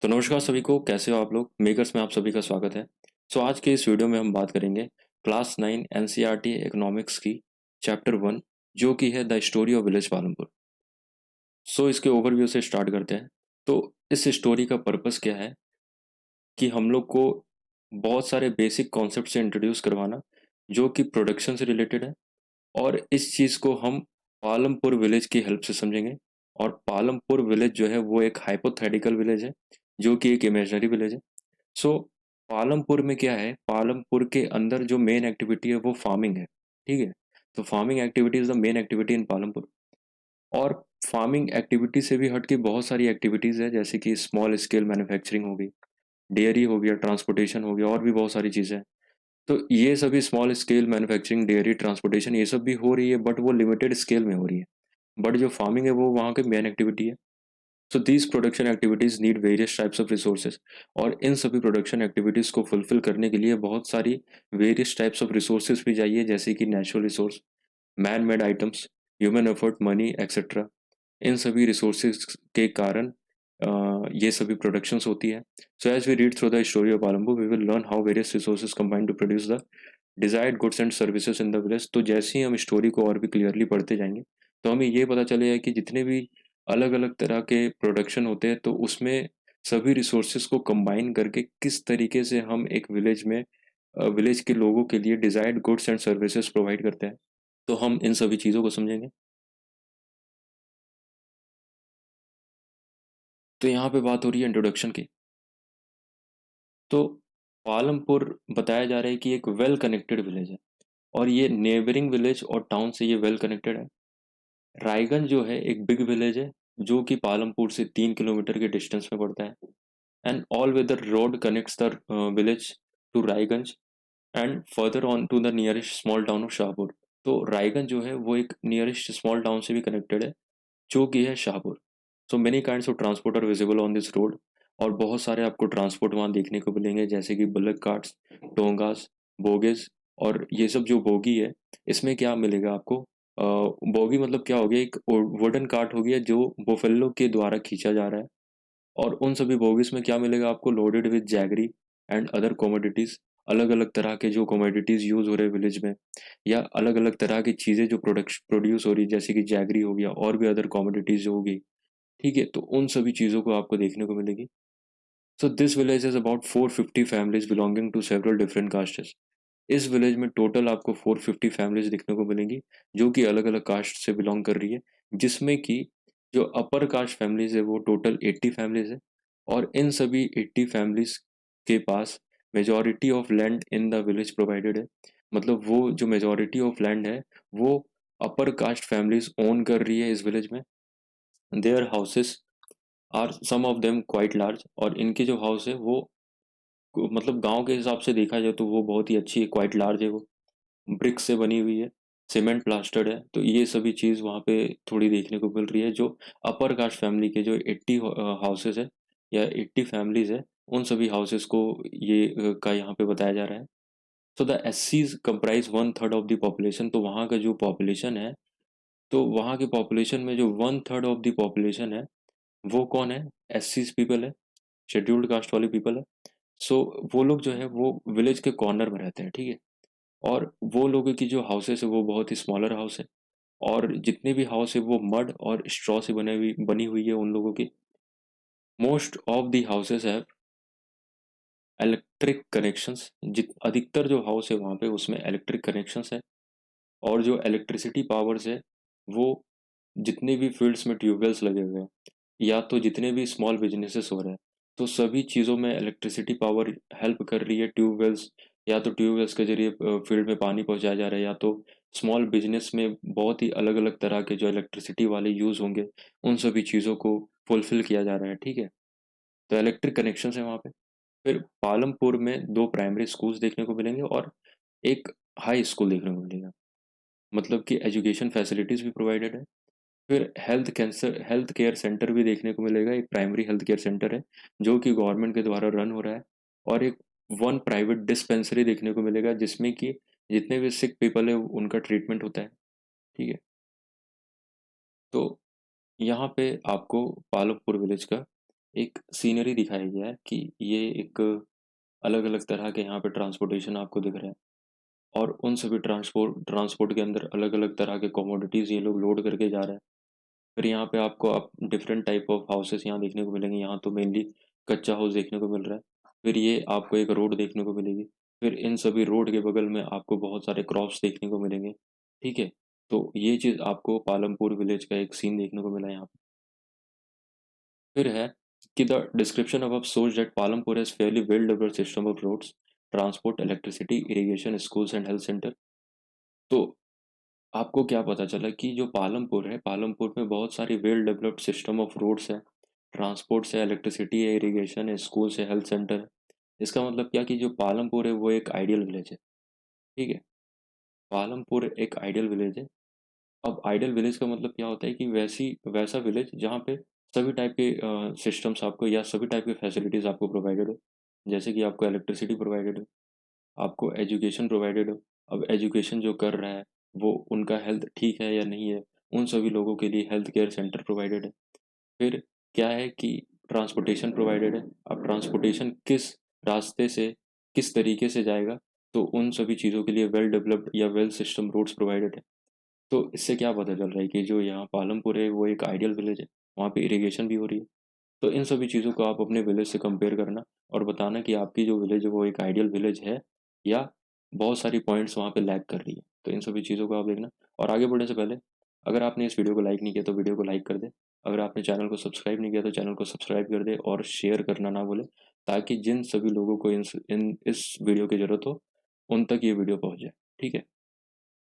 तो नमस्कार सभी को, कैसे हो आप लोग। मेकर्स में आप सभी का स्वागत है। आज के इस वीडियो में हम बात करेंगे क्लास 9 एनसीईआरटी इकोनॉमिक्स की चैप्टर 1, जो कि है the story of village Palampur. इसके ओवरव्यू से स्टार्ट करते हैं। तो इस स्टोरी का पर्पस क्या है कि हम लोग को बहुत सारे बेसिक कॉन्सेप्ट से इंट्रोड्यूस करवाना, जो कि प्रोडक्शन से रिलेटेड है। और इस चीज़ को हम पालमपुर विलेज की हेल्प से समझेंगे। और पालमपुर विलेज जो है वो एक हाइपोथेटिकल विलेज है, जो कि एक इमेजिनरी विलेज है। सो पालमपुर में क्या है, पालमपुर के अंदर जो मेन एक्टिविटी है वो फार्मिंग है। ठीक है। तो farming activity is the main activity in Palampur. और फार्मिंग एक्टिविटी से भी हट के बहुत सारी एक्टिविटीज़ है, जैसे कि स्मॉल स्केल मैन्युफैक्चरिंग होगी, डेयरी हो गया, ट्रांसपोर्टेशन हो गया, और भी बहुत सारी चीज़ें हैं। तो ये सभी small scale manufacturing, dairy, transportation, ये सब भी हो रही है, बट वो लिमिटेड स्केल में हो रही है। बट जो फार्मिंग है वो वहाँ की मेन एक्टिविटी है। So these production activities need various types of resources. और इन सभी प्रोडक्शन एक्टिविटीज़ को फुलफिल करने के लिए बहुत सारी वेरियस टाइप्स ऑफ रिसोर्सेज भी चाहिए, जैसे कि natural resource, man made items, human effort, money etcetera. इन सभी रिसोर्सेज के कारण ये सभी प्रोडक्शंस होती है। So as we read through the story of Alambu, we will learn how various resources combine to produce the desired goods and services in the village. तो जैसे ही हम स्टोरी को और भी क्लियरली पढ़ते जाएंगे, तो हमें ये पता चलेगा कि जितने भी अलग अलग तरह के प्रोडक्शन होते हैं, तो उसमें सभी रिसोर्सेज को कंबाइन करके किस तरीके से हम एक विलेज में, विलेज के लोगों के लिए desired goods and services provide करते हैं। तो हम इन सभी चीज़ों को समझेंगे। तो यहाँ पे बात हो रही है इंट्रोडक्शन की। तो पालमपुर बताया जा रहा है कि एक वेल कनेक्टेड विलेज है, और ये नेबरिंग विलेज और टाउन से ये वेल कनेक्टेड है। रायगंज जो है एक बिग विलेज है, जो कि पालमपुर से 3 किलोमीटर के डिस्टेंस में पड़ता है। And all weather road connects the village to Raiganj and further on to the nearest small town of Shahpur. तो रायगंज जो है वो एक नियरेस्ट स्मॉल टाउन से भी कनेक्टेड है, जो कि है Shahpur. So many kinds of transport are visible on this road. और बहुत सारे आपको ट्रांसपोर्ट वहाँ देखने को मिलेंगे, जैसे कि बुलक कार्ट्स, टोंगास, बोगेज। और ये सब जो बोगी है, इसमें क्या मिलेगा आपको, बोगी मतलब क्या हो गया, एक वुडन कार्ट हो गया जो बोफेलो के द्वारा खींचा जा रहा है। और उन सभी बोगीज में क्या मिलेगा आपको, loaded with jaggery and other commodities. अलग अलग तरह के जो कमोडिटीज यूज हो रहे हैं विलेज में, या अलग अलग तरह की चीजें जो प्रोड्यूस हो रही है, जैसे कि जैगरी हो गया और भी अदर कमोडिटीज जो होगी। ठीक है, तो उन सभी चीजों को आपको देखने को मिलेगी। So this village is about 450 families belonging to several different castes. इस विलेज में टोटल आपको 450 फैमिलीज देखने को मिलेंगी, जो कि अलग अलग कास्ट से बिलोंग कर रही है। जिसमें कि जो अपर कास्ट फैमिलीज है वो टोटल 80 फैमिलीज है। और इन सभी 80 फैमिलीज के पास majority of land in the village provided है। मतलब वो जो मेजॉरिटी ऑफ लैंड है, वो अपर कास्ट फैमिलीज ओन कर रही है इस विलेज में। Their houses are some of them quite large. और इनके जो हाउस है वो मतलब गांव के हिसाब से देखा जाए तो वो बहुत ही अच्छी है, क्वाइट लार्ज है वो, ब्रिक से बनी हुई है, सीमेंट प्लास्टर्ड है। तो ये सभी चीज़ वहाँ पे थोड़ी देखने को मिल रही है। जो अपर कास्ट फैमिली के जो 80 हाउसेस है या 80 फैमिलीज है, उन सभी हाउसेस को ये का यहाँ पे बताया जा रहा है। सो द एससीज कंप्राइज 1/3 ऑफ द पॉपुलेशन। तो वहाँ का जो पॉपुलेशन है, तो वहाँ के पॉपुलेशन में जो 1/3 ऑफ द पॉपुलेशन है, वो कौन है, एससीज पीपल है, शेड्यूल्ड कास्ट वाले पीपल है। सो वो लोग जो है वो विलेज के कॉर्नर में रहते हैं। ठीक है। और वो लोगों की जो हाउसेस है वो बहुत ही स्मॉलर हाउस है। और जितने भी हाउस है वो मड और स्ट्रॉ से बनी हुई है उन लोगों की। Most of the houses have electric connections. जित अधिकतर जो हाउस है वहाँ पे उसमें इलेक्ट्रिक कनेक्शंस है। और जो इलेक्ट्रिसिटी पावर्स है, वो जितने भी फील्ड्स में ट्यूबवेल्स लगे हुए हैं, या तो जितने भी स्मॉल बिजनेसेस हो रहे हैं, तो सभी चीज़ों में इलेक्ट्रिसिटी पावर हेल्प कर रही है। ट्यूबवेल्स, या तो ट्यूबवेल्स के जरिए फील्ड में पानी पहुंचाया जा रहा है, या तो स्मॉल बिजनेस में बहुत ही अलग अलग तरह के जो इलेक्ट्रिसिटी वाले यूज़ होंगे, उन सभी चीज़ों को फुलफिल किया जा रहा है। ठीक है। तो इलेक्ट्रिक कनेक्शन है वहाँ पे। फिर पालमपुर में दो प्राइमरी स्कूल्स देखने को मिलेंगे और एक हाई स्कूल देखने को मिलेगा। मतलब कि एजुकेशन फैसिलिटीज़ भी प्रोवाइडेड है। फिर हेल्थ केयर सेंटर भी देखने को मिलेगा। एक प्राइमरी हेल्थ केयर सेंटर है, जो कि गवर्नमेंट के द्वारा रन हो रहा है। और एक वन प्राइवेट डिस्पेंसरी देखने को मिलेगा, जिसमें कि जितने भी सिक पीपल है उनका ट्रीटमेंट होता है। ठीक है। तो यहाँ पे आपको पालमपुर विलेज का एक सीनरी दिखाया गया है कि ये एक अलग अलग तरह के यहाँ पे ट्रांसपोर्टेशन आपको दिख रहा है, और उन सभी ट्रांसपोर्ट ट्रांसपोर्ट के अंदर अलग अलग तरह के कमोडिटीज़ ये लोग लोड करके जा रहे हैं। फिर यहाँ पे आपको आप डिफरेंट टाइप ऑफ हाउसेस यहाँ देखने को मिलेंगे। यहाँ तो मेनली कच्चा हाउस देखने को मिल रहा है। फिर ये आपको एक रोड देखने को मिलेगी। फिर इन सभी रोड के बगल में आपको बहुत सारे क्रॉप्स देखने को मिलेंगे। ठीक है, तो ये चीज़ आपको पालमपुर विलेज का एक सीन देखने को मिला यहाँ पे। फिर है कि द डिस्क्रिप्शन अब shows that Palampur has fairly well developed system of roads, transport, electricity, irrigation, schools and health center। तो आपको क्या पता चला कि जो पालमपुर है, पालमपुर में बहुत सारी well developed system of roads है, ट्रांसपोर्ट्स है, इलेक्ट्रिसिटी है, इरिगेशन है, स्कूल्स है, हेल्थ सेंटर है। इसका मतलब क्या कि जो पालमपुर है वो एक आइडियल विलेज है। ठीक है, पालमपुर एक आइडियल विलेज है। अब आइडियल विलेज का मतलब क्या होता है कि वैसी वैसा विलेज जहाँ पे सभी टाइप के सिस्टम्स आपको या सभी टाइप की फैसिलिटीज़ आपको प्रोवाइडेड हो। जैसे कि आपको इलेक्ट्रिसिटी प्रोवाइडेड हो, आपको एजुकेशन प्रोवाइडेड हो। अब एजुकेशन जो कर रहा है वो उनका हेल्थ ठीक है या नहीं है, उन सभी लोगों के लिए हेल्थ केयर सेंटर प्रोवाइडेड है। फिर क्या है कि ट्रांसपोर्टेशन प्रोवाइडेड है। अब ट्रांसपोर्टेशन किस रास्ते से किस तरीके से जाएगा, तो उन सभी चीज़ों के लिए वेल डेवलप्ड या वेल सिस्टम रोड्स प्रोवाइडेड है। तो इससे क्या पता चल रहा है कि जो यहाँ पालमपुर है वो एक आइडियल विलेज है, वहाँ पे इरिगेशन भी हो रही है। तो इन सभी चीज़ों को आप अपने विलेज से कंपेयर करना और बताना कि आपकी जो विलेज है वो एक आइडियल विलेज है या बहुत सारी पॉइंट्स वहाँ पे लैग कर रही है। तो इन सभी चीज़ों को आप देखना। और आगे बढ़ने से पहले अगर आपने इस वीडियो को लाइक नहीं किया तो वीडियो को लाइक कर दे। अगर आपने चैनल को सब्सक्राइब नहीं किया तो चैनल को सब्सक्राइब कर दे और शेयर करना ना भूलें, ताकि जिन सभी लोगों को इस वीडियो की ज़रूरत हो उन तक ये वीडियो पहुँच जाए। ठीक है,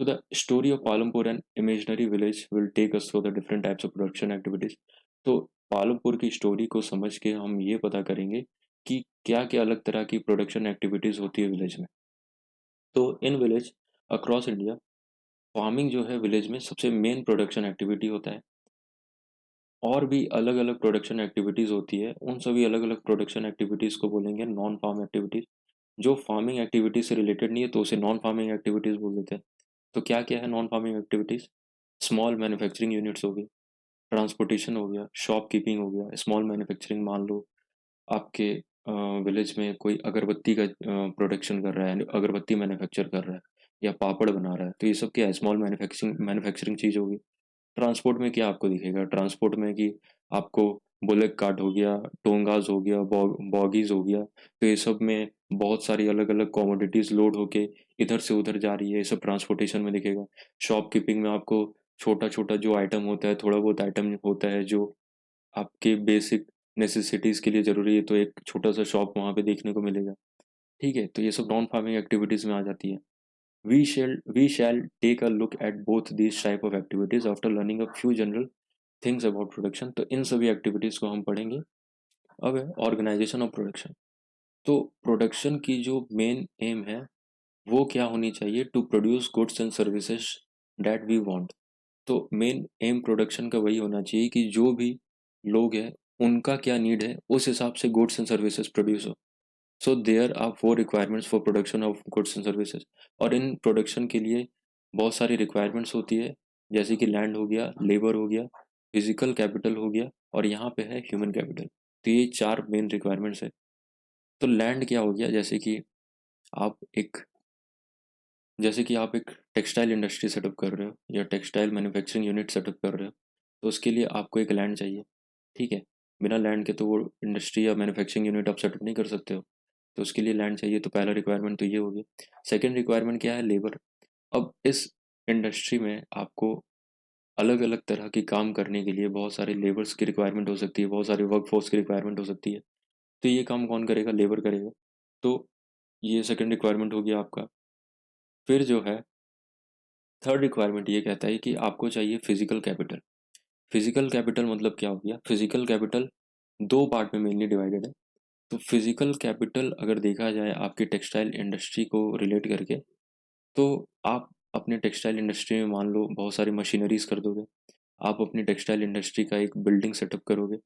तो the story of Palampur, an imaginary village, will take us through the different types of production activities। तो पालमपुर की स्टोरी को समझ के हम ये पता करेंगे कि क्या क्या अलग तरह की प्रोडक्शन एक्टिविटीज़ होती है विलेज में। तो in village across India farming जो है विलेज में सबसे मेन प्रोडक्शन एक्टिविटी होता है। और भी अलग अलग प्रोडक्शन एक्टिविटीज़ होती है, उन सभी अलग अलग प्रोडक्शन एक्टिविटीज़ को बोलेंगे नॉन फार्म एक्टिविटीज़। जो फार्मिंग एक्टिविटीज़ से रिलेटेड नहीं है तो उसे नॉन फार्मिंग एक्टिविटीज़ बोल देते हैं। तो क्या क्या है non farming activities? Small manufacturing units हो गई, ट्रांसपोर्टेशन हो गया, शॉपकीपिंग हो गया। स्मॉल मैन्युफैक्चरिंग मान लो आपके विलेज में कोई अगरबत्ती का प्रोडक्शन कर रहा है, अगरबत्ती मैन्युफैक्चर कर रहा है या पापड़ बना रहा है, तो ये सब क्या है? स्मॉल मैन्युफैक्चरिंग मैन्युफैक्चरिंग चीज़ होगी। ट्रांसपोर्ट में क्या आपको दिखेगा? ट्रांसपोर्ट में कि आपको बुलेट कार्ट हो गया, टोंगास हो गया, बॉगीज हो गया, तो ये सब में बहुत सारी अलग अलग कमोडिटीज लोड होके इधर से उधर जा रही है, ये सब ट्रांसपोर्टेशन में दिखेगा। शॉपकीपिंग में आपको छोटा छोटा जो आइटम होता है, थोड़ा बहुत आइटम होता है जो आपके बेसिक नेसेसिटीज के लिए जरूरी है, तो एक छोटा सा शॉप वहाँ पे देखने को मिलेगा। ठीक है, तो ये सब नॉन फार्मिंग एक्टिविटीज में आ जाती है। We shall take a look at both these type of activities after learning a few general things about production. तो इन सभी एक्टिविटीज़ को हम पढ़ेंगे। अब है ऑर्गेनाइजेशन ऑफ प्रोडक्शन। तो प्रोडक्शन की जो मेन एम है वो क्या होनी चाहिए? To produce goods and services that we want. तो मेन एम प्रोडक्शन का वही होना चाहिए कि जो भी लोग हैं उनका क्या नीड है उस हिसाब से गुड्स एंड सर्विसेज प्रोड्यूस हो। So there are 4 requirements for production of goods and services. और इन प्रोडक्शन के लिए बहुत सारी रिक्वायरमेंट्स होती है, जैसे कि लैंड हो गया, लेबर हो गया, फिजिकल कैपिटल हो गया, और यहाँ पे है ह्यूमन कैपिटल। तो ये 4 मेन रिक्वायरमेंट्स है। तो लैंड क्या हो गया? आप एक जैसे कि आप एक टेक्सटाइल इंडस्ट्री सेटअप कर रहे हो या टेक्सटाइल मैन्युफैक्चरिंग यूनिट सेटअप कर रहे हो, तो उसके लिए आपको एक लैंड चाहिए। ठीक है, बिना लैंड के तो वो इंडस्ट्री या मैन्युफैक्चरिंग यूनिट आप सेटअप नहीं कर सकते हो। तो उसके लिए लैंड चाहिए, तो पहला रिक्वायरमेंट तो ये हो गया। सेकेंड रिक्वायरमेंट क्या है? लेबर। अब इस इंडस्ट्री में आपको अलग अलग तरह की काम करने के लिए बहुत सारे लेबर्स की रिक्वायरमेंट हो सकती है, बहुत सारे वर्क फोर्स की रिक्वायरमेंट हो सकती है। तो ये काम कौन करेगा? लेबर करेगा। तो ये सेकेंड रिक्वायरमेंट हो गया आपका। फिर जो है थर्ड रिक्वायरमेंट ये कहता है कि आपको चाहिए फिजिकल कैपिटल। फिजिकल कैपिटल मतलब क्या हो गया? फिजिकल कैपिटल दो पार्ट में मेनली डिवाइडेड है। तो फिजिकल कैपिटल अगर देखा जाए आपकी टेक्सटाइल इंडस्ट्री को रिलेट करके, तो आप अपने टेक्सटाइल इंडस्ट्री में मान लो बहुत सारी मशीनरीज कर दोगे। आप अपनी टेक्सटाइल इंडस्ट्री का एक बिल्डिंग सेटअप करोगे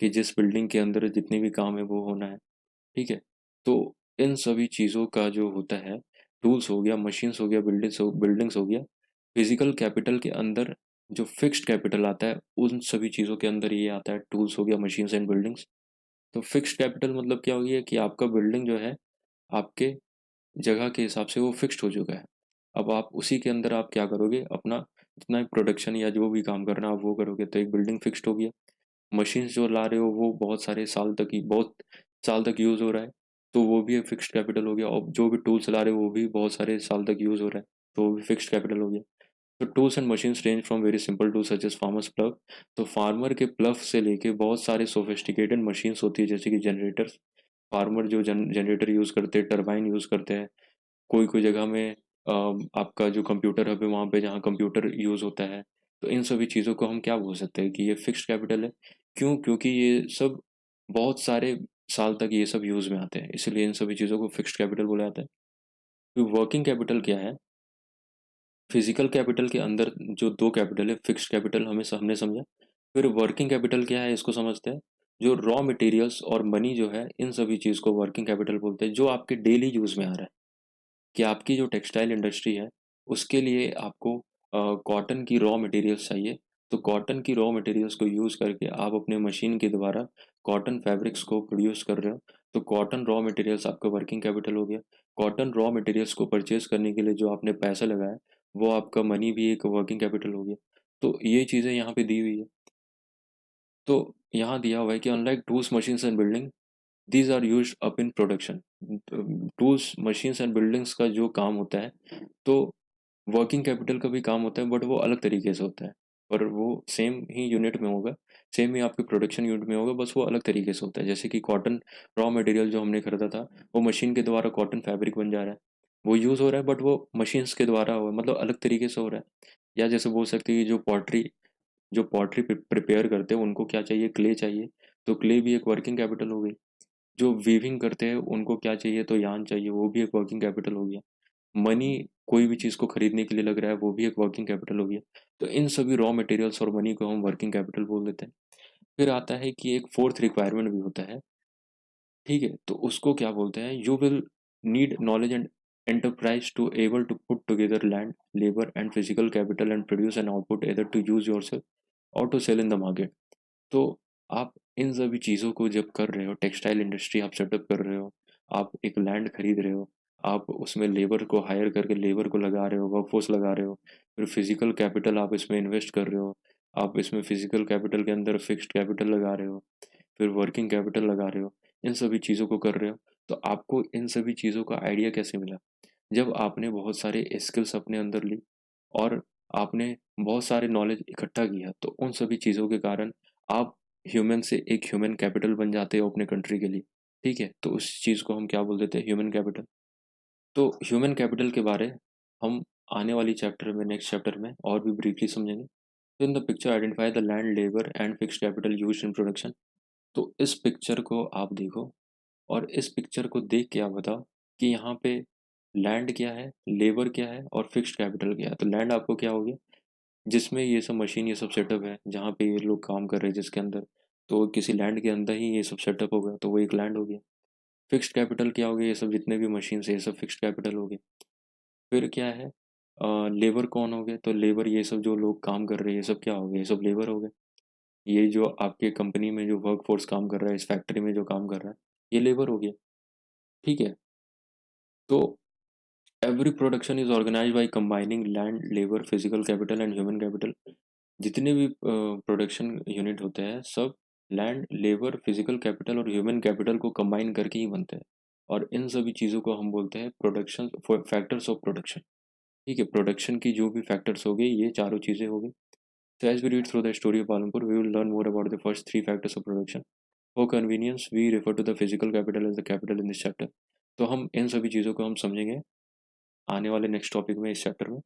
कि जिस बिल्डिंग के अंदर जितने भी काम है वो होना है। ठीक है, तो इन सभी चीज़ों का जो होता है, टूल्स हो गया, मशीन्स हो गया, बिल्डिंग्स हो गया, फिजिकल कैपिटल के अंदर जो फिक्स्ड कैपिटल आता है उन सभी चीज़ों के अंदर ये आता है, टूल्स हो गया, मशीन्स एंड बिल्डिंग्स। तो फिक्स्ड कैपिटल मतलब क्या हो गया कि आपका बिल्डिंग जो है आपके जगह के हिसाब से वो फिक्स्ड हो चुका है। अब आप उसी के अंदर आप क्या करोगे, अपना जितना भी प्रोडक्शन या जो भी काम करना है आप वो करोगे, तो एक बिल्डिंग फिक्स्ड हो गया। मशीन्स जो ला रहे हो वो बहुत साल तक यूज़ हो रहा है, तो वो भी एक फिक्स्ड कैपिटल हो गया। और जो भी टूल्स ला रहे हो वो भी बहुत सारे साल तक यूज़ हो रहा है, तो वो भी फिक्स्ड कैपिटल हो गया। तो tools and machines range from very simple tools such as farmers plough. तो फार्मर के प्लग से लेके बहुत सारे सोफिस्टिकेटेड मशीन्स होती है, जैसे कि जनरेटर्स। फार्मर जो जनरेटर यूज़ करते हैं, टरबाइन यूज़ करते हैं। कोई कोई जगह में आपका जो कंप्यूटर हब है वहाँ पे जहाँ कंप्यूटर यूज़ होता है। तो इन सभी चीज़ों को हम क्या बोल सकते हैं कि ये फिक्स्ड कैपिटल है। क्यों? क्योंकि ये सब बहुत सारे साल तक ये सब यूज़ में आते हैं, इसलिए इन सभी चीज़ों को फिक्स्ड कैपिटल बोला जाता है। तो वर्किंग कैपिटल क्या है? फिजिकल कैपिटल के अंदर जो दो कैपिटल है, फिक्स्ड कैपिटल हमने समझा। फिर वर्किंग कैपिटल क्या है इसको समझते हैं। जो रॉ मटेरियल्स और मनी जो है, इन सभी चीज़ को वर्किंग कैपिटल बोलते हैं, जो आपके डेली यूज़ में आ रहा है। कि आपकी जो टेक्सटाइल इंडस्ट्री है उसके लिए आपको कॉटन की रॉ मटेरियल्स चाहिए। तो कॉटन की रॉ मटेरियल्स को यूज़ करके आप अपने मशीन के द्वारा कॉटन फैब्रिक्स को प्रोड्यूस कर रहे हो। तो कॉटन रॉ मटेरियल्स आपका वर्किंग कैपिटल हो गया। कॉटन रॉ मटेरियल्स को परचेज करने के लिए जो आपने पैसा लगाया वो आपका मनी भी एक वर्किंग कैपिटल हो गया। तो ये चीज़ें यहाँ पे दी हुई है। तो यहाँ दिया हुआ है कि unlike tools machines and building these are used up in production. Tools machines and buildings का जो काम होता है, तो वर्किंग कैपिटल का भी काम होता है, बट वो अलग तरीके से होता है। पर वो सेम ही यूनिट में होगा, सेम ही आपके प्रोडक्शन यूनिट में होगा, बस वो अलग तरीके से होता है। जैसे कि कॉटन रॉ मटेरियल जो हमने खरीदा था, वो मशीन के द्वारा कॉटन फैब्रिक बन जा रहा है, वो यूज़ हो रहा है, बट वो मशीन्स के द्वारा हो मतलब अलग तरीके से हो रहा है। या जैसे बोल सकते हैं कि जो पॉटरी प्रिपेयर करते हैं उनको क्या चाहिए, क्ले चाहिए। तो क्ले भी एक वर्किंग कैपिटल हो गई। जो वीविंग करते हैं उनको क्या चाहिए, तो यार्न चाहिए, वो भी एक वर्किंग कैपिटल हो गया। मनी कोई भी चीज़ को खरीदने के लिए लग रहा है, वो भी एक वर्किंग कैपिटल हो गया। तो इन सभी रॉ मटेरियल्स और मनी को हम वर्किंग कैपिटल बोल देते हैं। फिर आता है कि एक फोर्थ रिक्वायरमेंट भी होता है, ठीक है? तो उसको क्या बोलते हैं, you will need knowledge and enterprise to able to put together land, labor and physical capital and produce an output either to use yourself or to sell in the market। तो आप इन सभी चीज़ों को जब कर रहे हो, टेक्सटाइल इंडस्ट्री आप सेटअप कर रहे हो, आप एक लैंड खरीद रहे हो, आप उसमें लेबर को हायर करके लेबर को लगा रहे हो, वर्कफोर्स लगा रहे हो, फिर फिजिकल कैपिटल आप इसमें इन्वेस्ट कर रहे हो, आप इसमें फिजिकल कैपिटल के अंदर फिक्स्ड कैपिटल लगा रहे हो, फिर वर्किंग कैपिटल लगा रहे हो, इन सभी चीज़ों को कर रहे हो। तो आपको इन सभी चीज़ों का आइडिया कैसे मिला? जब आपने बहुत सारे स्किल्स अपने अंदर ली और आपने बहुत सारे नॉलेज इकट्ठा किया, तो उन सभी चीज़ों के कारण आप ह्यूमन से एक ह्यूमन कैपिटल बन जाते हो अपने कंट्री के लिए, ठीक है? तो उस चीज़ को हम क्या बोल देते हैं, ह्यूमन कैपिटल। तो ह्यूमन कैपिटल के बारे हम आने वाली चैप्टर में, नेक्स्ट चैप्टर में और भी ब्रीफली समझेंगे। तो in the picture identify the land, labour and fixed capital used in production. तो इस पिक्चर को आप देखो और इस पिक्चर को देख के आप बताओ कि यहाँ पे लैंड क्या है, लेबर क्या है और फिक्स्ड कैपिटल क्या है। तो लैंड आपको क्या हो गया, जिसमें ये सब मशीन ये सब सेटअप है, जहाँ पे ये लोग काम कर रहे हैं जिसके अंदर, तो किसी लैंड के अंदर ही ये सब सेटअप होगा, तो वो एक लैंड हो गया। फिक्स्ड कैपिटल क्या हो गया, ये सब जितने भी मशीन है ये सब फिक्स्ड कैपिटल हो गए। फिर क्या है, लेबर कौन हो गए, तो लेबर ये सब जो लोग काम कर रहे हैं ये सब क्या हो गए, ये सब लेबर हो गए। ये जो आपके कंपनी में जो वर्क फोर्स काम कर रहा है, इस फैक्ट्री में जो काम कर रहा है, ये लेबर हो गया, ठीक है? तो every production is organise by combining land, labour, physical capital and human capital. जितने भी प्रोडक्शन यूनिट होते हैं सब लैंड, लेबर, फिजिकल कैपिटल और ह्यूमन कैपिटल को कंबाइन करके ही बनते हैं। और इन सभी चीज़ों को हम बोलते हैं प्रोडक्शन फैक्टर्स ऑफ प्रोडक्शन, ठीक है? प्रोडक्शन की जो भी फैक्टर्स हो गए, ये चारों चीज़ें हो गई। So as we read through the story of Palampur, we will learn more about the first three factors of production. For convenience, we refer to the physical capital as the capital in this chapter. तो हम इन सभी चीज़ों को हम समझेंगे आने वाले next topic में, इस चैप्टर में।